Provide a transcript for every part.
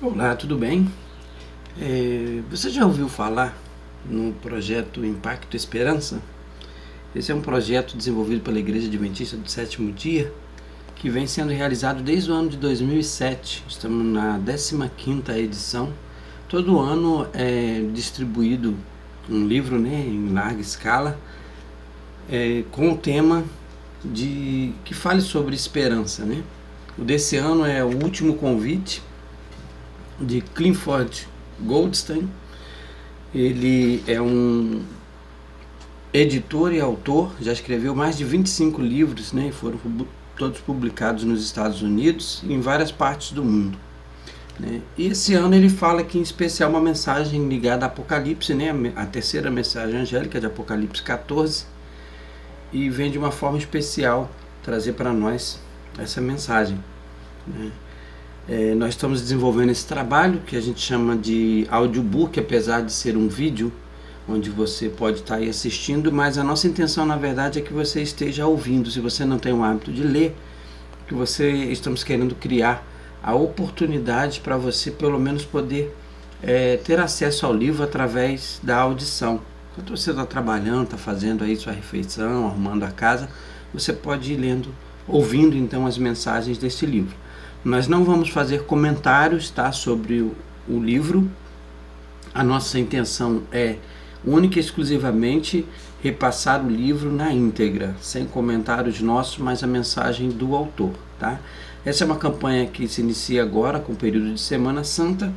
Olá, tudo bem? Você já ouviu falar no projeto Impacto Esperança? Esse é um projeto desenvolvido pela Igreja Adventista do Sétimo Dia, que vem sendo realizado desde o ano de 2007. Estamos na 15ª edição. Todo ano é distribuído um livro, em larga escala, com o tema que fale sobre esperança. O desse ano é o último convite, de Clifford Goldstein. Ele é um editor e autor, já escreveu mais de 25 livros, foram todos publicados nos Estados Unidos e em várias partes do mundo. E esse ano ele fala aqui em especial uma mensagem ligada a Apocalipse, a terceira mensagem angélica de Apocalipse 14, e vem de uma forma especial trazer para nós essa mensagem. Nós estamos desenvolvendo esse trabalho que a gente chama de audiobook, apesar de ser um vídeo onde você pode estar aí assistindo, mas a nossa intenção na verdade é que você esteja ouvindo. Se você não tem o hábito de ler, estamos querendo criar a oportunidade para você pelo menos poder ter acesso ao livro através da audição. Enquanto você está trabalhando, está fazendo aí sua refeição, arrumando a casa, você pode ir lendo, ouvindo então as mensagens desse livro. Nós não vamos fazer comentários, sobre o livro. A nossa intenção é única e exclusivamente repassar o livro na íntegra, sem comentários nossos, mas a mensagem do autor. Essa é uma campanha que se inicia agora com o período de Semana Santa,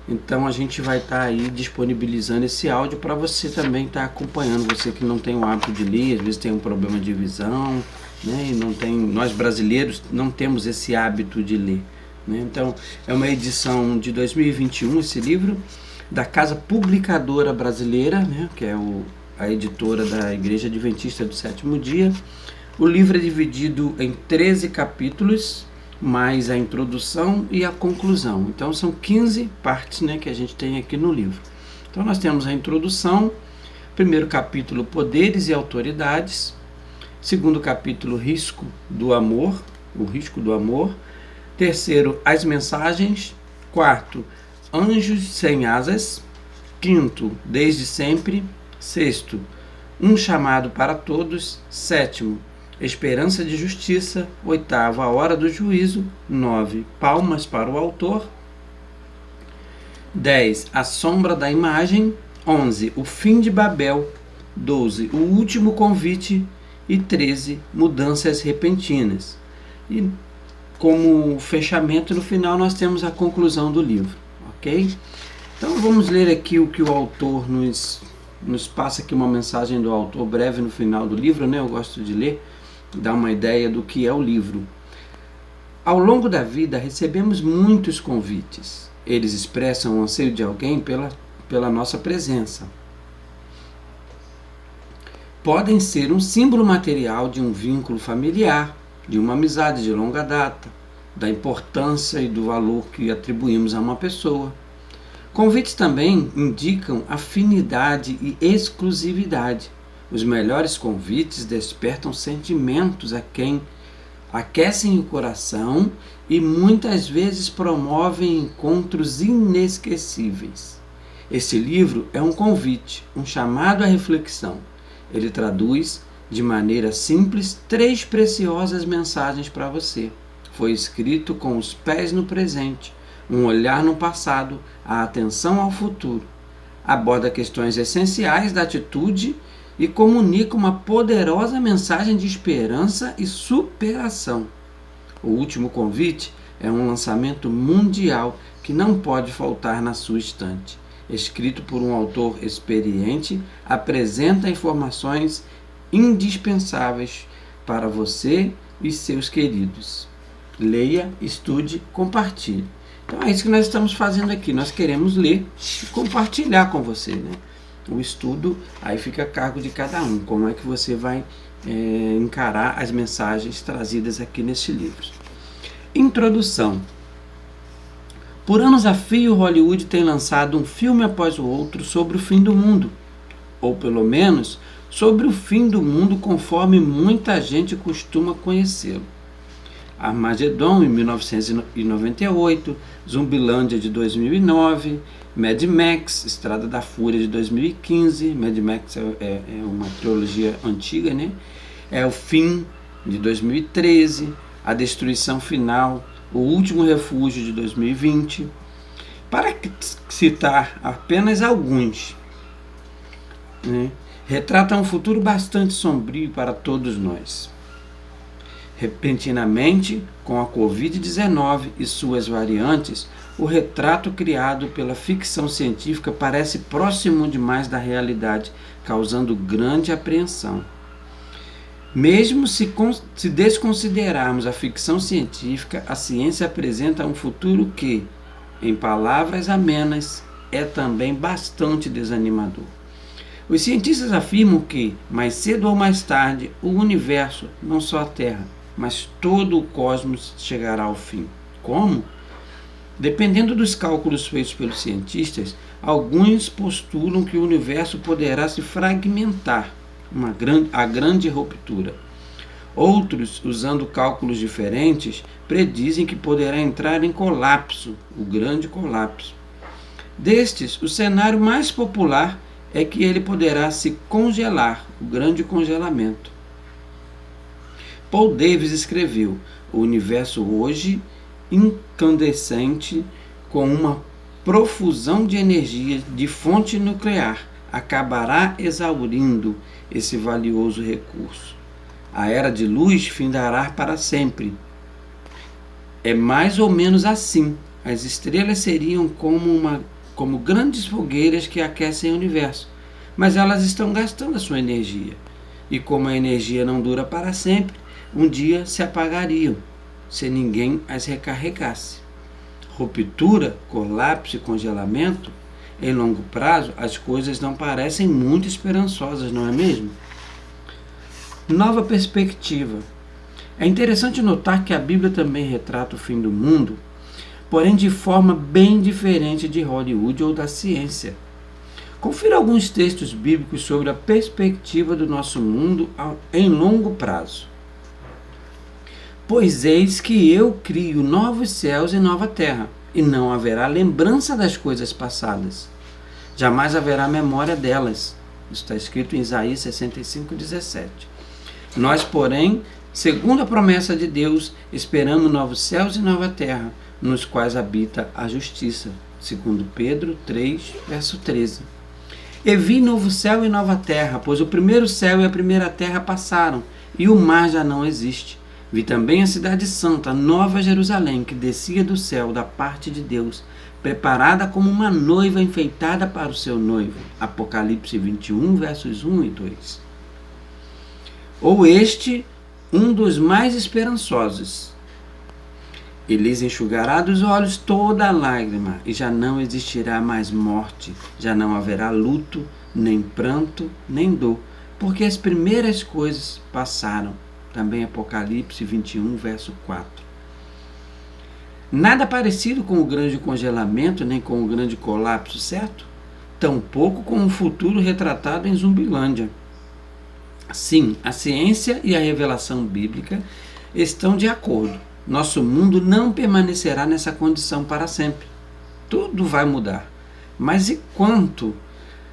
então a gente vai estar aí disponibilizando esse áudio para você também estar acompanhando. Você que não tem o hábito de ler, às vezes tem um problema de visão, e nós brasileiros não temos esse hábito de ler. Então é uma edição de 2021 esse livro, da Casa Publicadora Brasileira, que é a editora da Igreja Adventista do Sétimo Dia. O livro é dividido em 13 capítulos, mais a introdução e a conclusão. Então são 15 partes que a gente tem aqui no livro. Então nós temos a introdução, primeiro capítulo, Poderes e Autoridades. Segundo capítulo, o risco do amor. Terceiro, as mensagens. Quarto, anjos sem asas. Quinto, desde sempre. Sexto, um chamado para todos. Sétimo, esperança de justiça. Oitavo, a hora do juízo. 9, palmas para o autor. 10, a sombra da imagem. 11, o fim de Babel. 12, o último convite. E 13, mudanças repentinas. E como fechamento, no final, nós temos a conclusão do livro, ok? Então vamos ler aqui o que o autor nos passa aqui, uma mensagem do autor breve no final do livro, Eu gosto de ler, dar uma ideia do que é o livro. Ao longo da vida recebemos muitos convites. Eles expressam o anseio de alguém pela nossa presença. Podem ser um símbolo material de um vínculo familiar, de uma amizade de longa data, da importância e do valor que atribuímos a uma pessoa. Convites também indicam afinidade e exclusividade. Os melhores convites despertam sentimentos a quem aquecem o coração e muitas vezes promovem encontros inesquecíveis. Esse livro é um convite, um chamado à reflexão. Ele traduz de maneira simples 3 preciosas mensagens para você. Foi escrito com os pés no presente, um olhar no passado, a atenção ao futuro. Aborda questões essenciais da atitude e comunica uma poderosa mensagem de esperança e superação. O último convite é um lançamento mundial que não pode faltar na sua estante. Escrito por um autor experiente, apresenta informações indispensáveis para você e seus queridos. Leia, estude, compartilhe. Então é isso que nós estamos fazendo aqui. Nós queremos ler e compartilhar com você. O estudo aí fica a cargo de cada um. Como é que você vai encarar as mensagens trazidas aqui neste livro. Introdução. Por anos a fio, Hollywood tem lançado um filme após o outro sobre o fim do mundo, ou pelo menos sobre o fim do mundo conforme muita gente costuma conhecê-lo. Armagedon, em 1998, Zumbilândia, de 2009, Mad Max, Estrada da Fúria, de 2015. Mad Max é uma trilogia antiga, né? O Fim, de 2013, A Destruição Final, O Último Refúgio, de 2020, para citar apenas alguns, né? Retrata um futuro bastante sombrio para todos nós. Repentinamente, com a Covid-19 e suas variantes, o retrato criado pela ficção científica parece próximo demais da realidade, causando grande apreensão. Mesmo se desconsiderarmos a ficção científica, a ciência apresenta um futuro que, em palavras amenas, é também bastante desanimador. Os cientistas afirmam que, mais cedo ou mais tarde, o universo, não só a Terra, mas todo o cosmos chegará ao fim. Como? Dependendo dos cálculos feitos pelos cientistas, alguns postulam que o universo poderá se fragmentar, a grande ruptura. Outros, usando cálculos diferentes, predizem que poderá entrar em colapso, o grande colapso. Destes, o cenário mais popular é que ele poderá se congelar, o grande congelamento. Paul Davies escreveu: o universo hoje, incandescente, com uma profusão de energia de fonte nuclear, acabará exaurindo esse valioso recurso. A era de luz findará para sempre. É mais ou menos assim. As estrelas seriam como grandes fogueiras que aquecem o universo, mas elas estão gastando a sua energia. E como a energia não dura para sempre, um dia se apagariam, se ninguém as recarregasse. Ruptura, colapso e congelamento, em longo prazo, as coisas não parecem muito esperançosas, não é mesmo? Nova perspectiva. É interessante notar que a Bíblia também retrata o fim do mundo, porém de forma bem diferente de Hollywood ou da ciência. Confira alguns textos bíblicos sobre a perspectiva do nosso mundo em longo prazo. Pois eis que eu crio novos céus e nova terra, e não haverá lembrança das coisas passadas. Jamais haverá memória delas. Isso está escrito em Isaías 65:17. Nós, porém, segundo a promessa de Deus, esperamos novos céus e nova terra, nos quais habita a justiça. Segundo Pedro 3, verso 13. E vi novo céu e nova terra, pois o primeiro céu e a primeira terra passaram, e o mar já não existe. Vi também a cidade santa, Nova Jerusalém, que descia do céu da parte de Deus, preparada como uma noiva enfeitada para o seu noivo. Apocalipse 21, versos 1 e 2. Ou este, um dos mais esperançosos. E lhes enxugará dos olhos toda lágrima, e já não existirá mais morte, já não haverá luto, nem pranto, nem dor, porque as primeiras coisas passaram. Também Apocalipse 21, verso 4. Nada parecido com o grande congelamento, nem com o grande colapso, certo? Tampouco com o futuro retratado em Zumbilândia. Sim, a ciência e a revelação bíblica estão de acordo. Nosso mundo não permanecerá nessa condição para sempre. Tudo vai mudar. Mas e quanto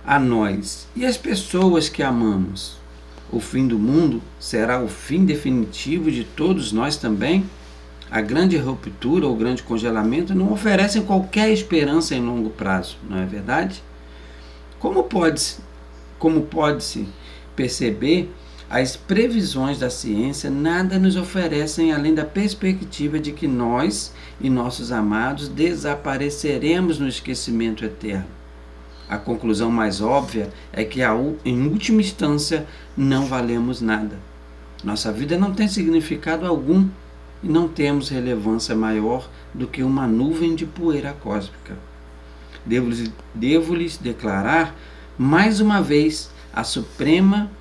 a nós e as pessoas que amamos? O fim do mundo será o fim definitivo de todos nós também? A grande ruptura ou o grande congelamento não oferecem qualquer esperança em longo prazo, não é verdade? Como pode-se perceber, as previsões da ciência nada nos oferecem além da perspectiva de que nós e nossos amados desapareceremos no esquecimento eterno. A conclusão mais óbvia é que, em última instância, não valemos nada. Nossa vida não tem significado algum e não temos relevância maior do que uma nuvem de poeira cósmica. Devo-lhes declarar, mais uma vez, a suprema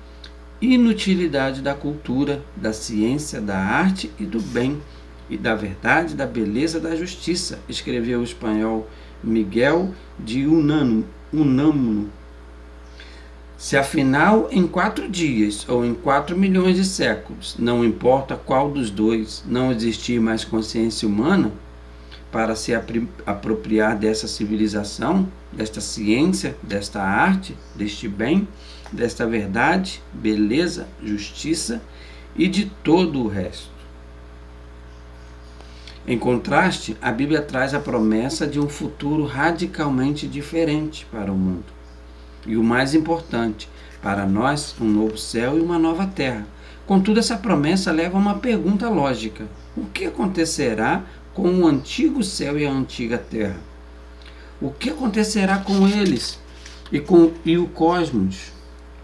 inutilidade da cultura, da ciência, da arte e do bem, e da verdade, da beleza, da justiça, escreveu o espanhol Miguel de Unamuno. Se afinal em 4 dias ou em 4 milhões de séculos, não importa qual dos dois, não existir mais consciência humana para se apropriar dessa civilização, desta ciência, desta arte, deste bem, desta verdade, beleza, justiça e de todo o resto. Em contraste, a Bíblia traz a promessa de um futuro radicalmente diferente para o mundo. E o mais importante, para nós, um novo céu e uma nova terra. Contudo, essa promessa leva a uma pergunta lógica: o que acontecerá com o antigo céu e a antiga terra? O que acontecerá com eles e o cosmos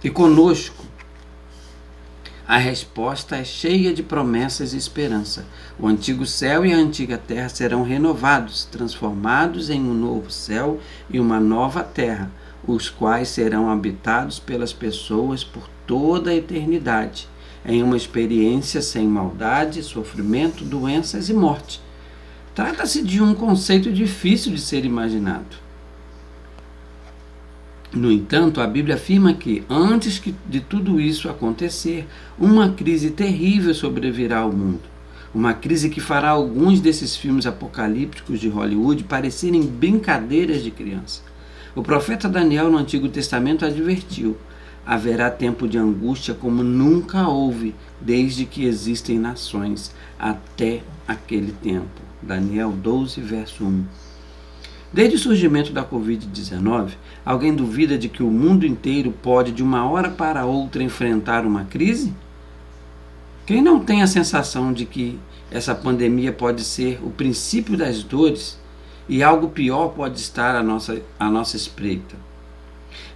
e conosco? A resposta é cheia de promessas e esperança. O antigo céu e a antiga terra serão renovados, transformados em um novo céu e uma nova terra, os quais serão habitados pelas pessoas por toda a eternidade, em uma experiência sem maldade, sofrimento, doenças e morte. Trata-se de um conceito difícil de ser imaginado. No entanto, a Bíblia afirma que, antes de tudo isso acontecer, uma crise terrível sobrevirá ao mundo. Uma crise que fará alguns desses filmes apocalípticos de Hollywood parecerem brincadeiras de criança. O profeta Daniel, no Antigo Testamento, advertiu: haverá tempo de angústia como nunca houve, desde que existem nações, até aquele tempo. Daniel 12, verso 1. Desde o surgimento da Covid-19, alguém duvida de que o mundo inteiro pode, de uma hora para outra, enfrentar uma crise? Quem não tem a sensação de que essa pandemia pode ser o princípio das dores e algo pior pode estar à nossa espreita?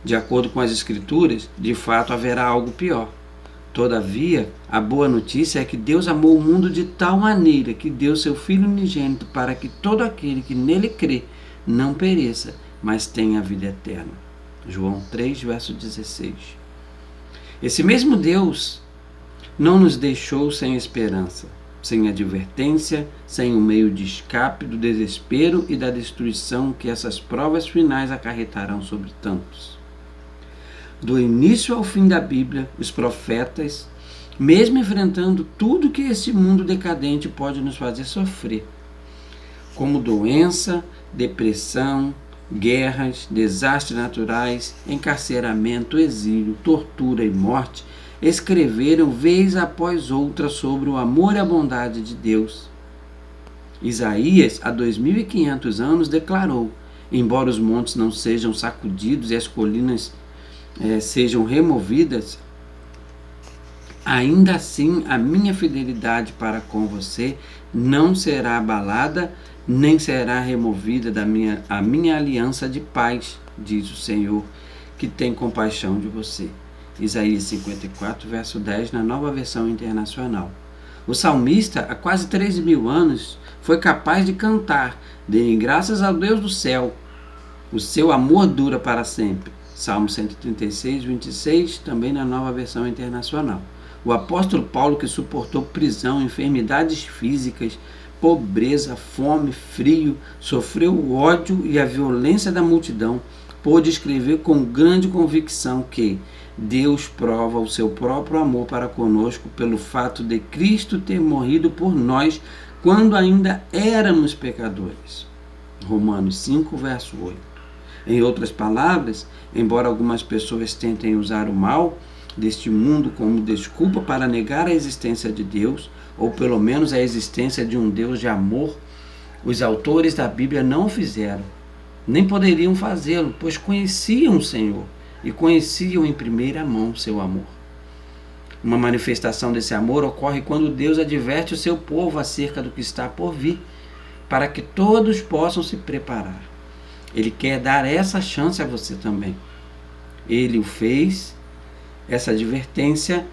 De acordo com as Escrituras, de fato haverá algo pior. Todavia, a boa notícia é que Deus amou o mundo de tal maneira que deu seu Filho unigênito para que todo aquele que nele crê não pereça, mas tenha a vida eterna. João 3, verso 16. Esse mesmo Deus não nos deixou sem esperança, sem advertência, sem um meio de escape do desespero e da destruição que essas provas finais acarretarão sobre tantos. Do início ao fim da Bíblia, os profetas, mesmo enfrentando tudo que esse mundo decadente pode nos fazer sofrer, como doença, depressão, guerras, desastres naturais, encarceramento, exílio, tortura e morte, escreveram vez após outra sobre o amor e a bondade de Deus. Isaías, há 2500 anos, declarou: embora os montes não sejam sacudidos e as colinas sejam removidas, ainda assim a minha fidelidade para com você não será abalada, nem será removida a minha aliança de paz, diz o Senhor, que tem compaixão de você. Isaías 54, verso 10, na Nova Versão Internacional. O salmista, há quase 13.000 anos, foi capaz de cantar: deem graças ao Deus do céu, o seu amor dura para sempre. Salmo 136, 26, também na Nova Versão Internacional. O apóstolo Paulo, que suportou prisão, enfermidades físicas, pobreza, fome, frio, sofreu o ódio e a violência da multidão, pôde escrever com grande convicção que Deus prova o seu próprio amor para conosco pelo fato de Cristo ter morrido por nós quando ainda éramos pecadores. Romanos 5, verso 8. Em outras palavras, embora algumas pessoas tentem usar o mal deste mundo como desculpa para negar a existência de Deus, ou pelo menos a existência de um Deus de amor, os autores da Bíblia não o fizeram, nem poderiam fazê-lo, pois conheciam o Senhor e conheciam em primeira mão seu amor. Uma manifestação desse amor ocorre quando Deus adverte o seu povo acerca do que está por vir, para que todos possam se preparar. Ele quer dar essa chance a você também. Ele o fez. Essa advertência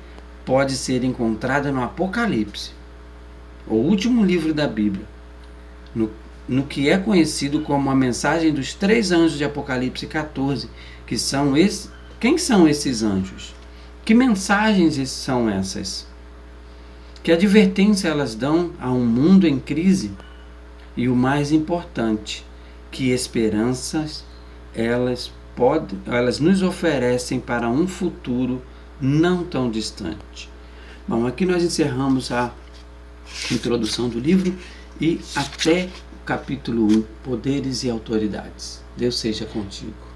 pode ser encontrada no Apocalipse, o último livro da Bíblia, no que é conhecido como a mensagem dos 3 anjos de Apocalipse 14, que são quem são esses anjos? Que mensagens são essas? Que advertência elas dão a um mundo em crise? E o mais importante, que esperanças elas elas nos oferecem para um futuro não tão distante. Bom, aqui nós encerramos a introdução do livro e até o capítulo 1, Poderes e Autoridades. Deus seja contigo.